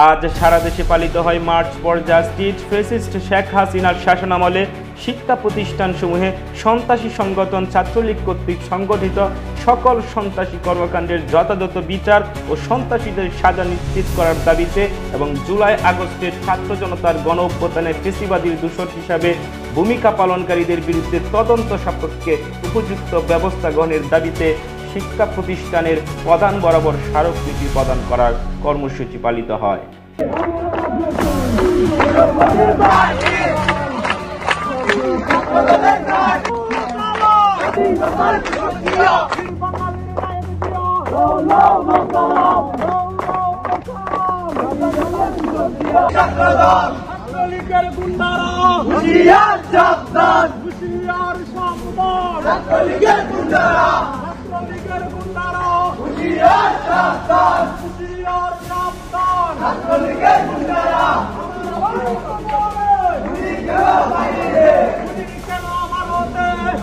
আজ সারা দেশে পালিত হয় March for justice. Fascist Sheikh হাসিনার শাসনামলে শিক্ষা প্রতিষ্ঠানসমূহে সন্ত্রাসী সংগঠন ছাত্রলীগ কর্তৃক সংগঠিত সকল সন্ত্রাসী কর্মকাণ্ডের যথাযথ বিচার ও সন্ত্রাসীদের সাজা নিশ্চিত করার দাবিতে এবং জুলাই আগস্টের ছাত্র জনতার গণ অভ্যুত্থানে ফ্যাসিবাদীর দূষণ হিসাবে ভূমিকা পালনকারীদের বিরুদ্ধে তদন্ত সাপেক্ষে উপযুক্ত ব্যবস্থা গ্রহণের দাবিতে শিক্ষা প্রতিষ্ঠানের প্রধান বরাবর স্মারকলিপি প্রদান করার কর্মসূচি পালিত হয়। ছাত্রলীগের গুন্ডারা হুঁশিয়ার সাবধান, হুঁশিয়ার সাবধান, ছাত্রলীগের গুন্ডারা, ছাত্রলীগের গুন্ডারা হুঁশিয়ার সাবধান, হুঁশিয়ার সাবধান, ছাত্রলীগের গুন্ডারা।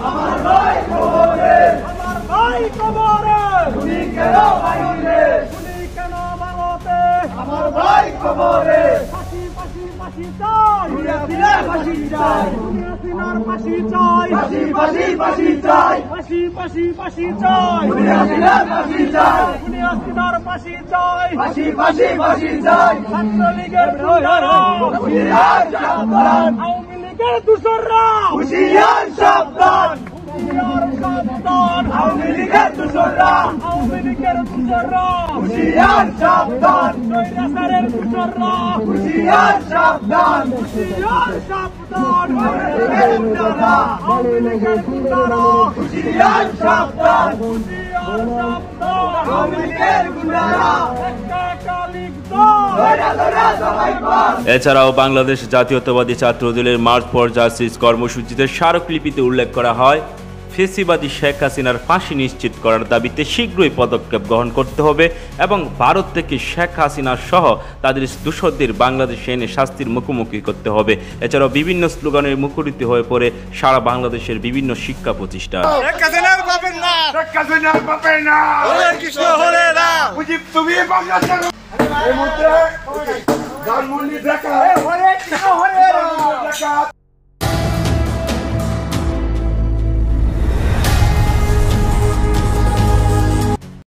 আমার ভাই কবরে, আমার ভাই কবরে, তুমি কেন বাইরে, তুমি কেন ভারতে, আমার ভাই কবরে। ফাঁসি ফাঁসি ফাঁসি চাই, হাসিনার ফাঁসি চাই, হাসিনার ফাঁসি চাই, ফাঁসি ফাঁসি ফাঁসি চাই, ফাঁসি ফাঁসি ফাঁসি চাই, হাসিনার ফাঁসি চাই, হাসিনার ফাঁসি চাই, ফাঁসি ফাঁসি ফাঁসি চাই। ছাত্রলীগের গুন্ডারা হুঁশিয়ার সাবধান, আওয়ামী লীগের দূষররা হুঁশিয়ার সাবধান, হুঁশিয়ার সাবধান, আওয়ামী লীগের দূষররা, আওয়ামী লীগের দূষররা হুঁশিয়ার সাবধান, স্বৈরাচারের দূষররা হুঁশিয়ার সাবধান, হুঁশিয়ার সাবধান, আওয়ামী লীগের গুন্ডারা হুঁশিয়ার সাবধান, হুঁশিয়ার সাবধান, আওয়ামী লীগের গুন্ডারা। এছাড়াও বাংলাদেশ জাতীয়তাবাদী ছাত্রদলের মার্চ ফর জাস্টিস কর্মসূচিতে স্মারকলিপিতে উল্লেখ করা হয়, ফ্যাসিবাদী শেখ হাসিনার ফাঁসি নিশ্চিত করার দাবিতে শীঘ্রই পদক্ষেপ গ্রহণ করতে হবে এবং ভারত থেকে শেখ হাসিনা সহ তাদের দূষরদের বাংলাদেশে এনে শাস্তির মুখোমুখি করতে হবে। এছাড়াও বিভিন্ন স্লোগানের মুখরিত হয়ে পড়ে সারা বাংলাদেশের বিভিন্ন শিক্ষা প্রতিষ্ঠান। এই মুহূর্তে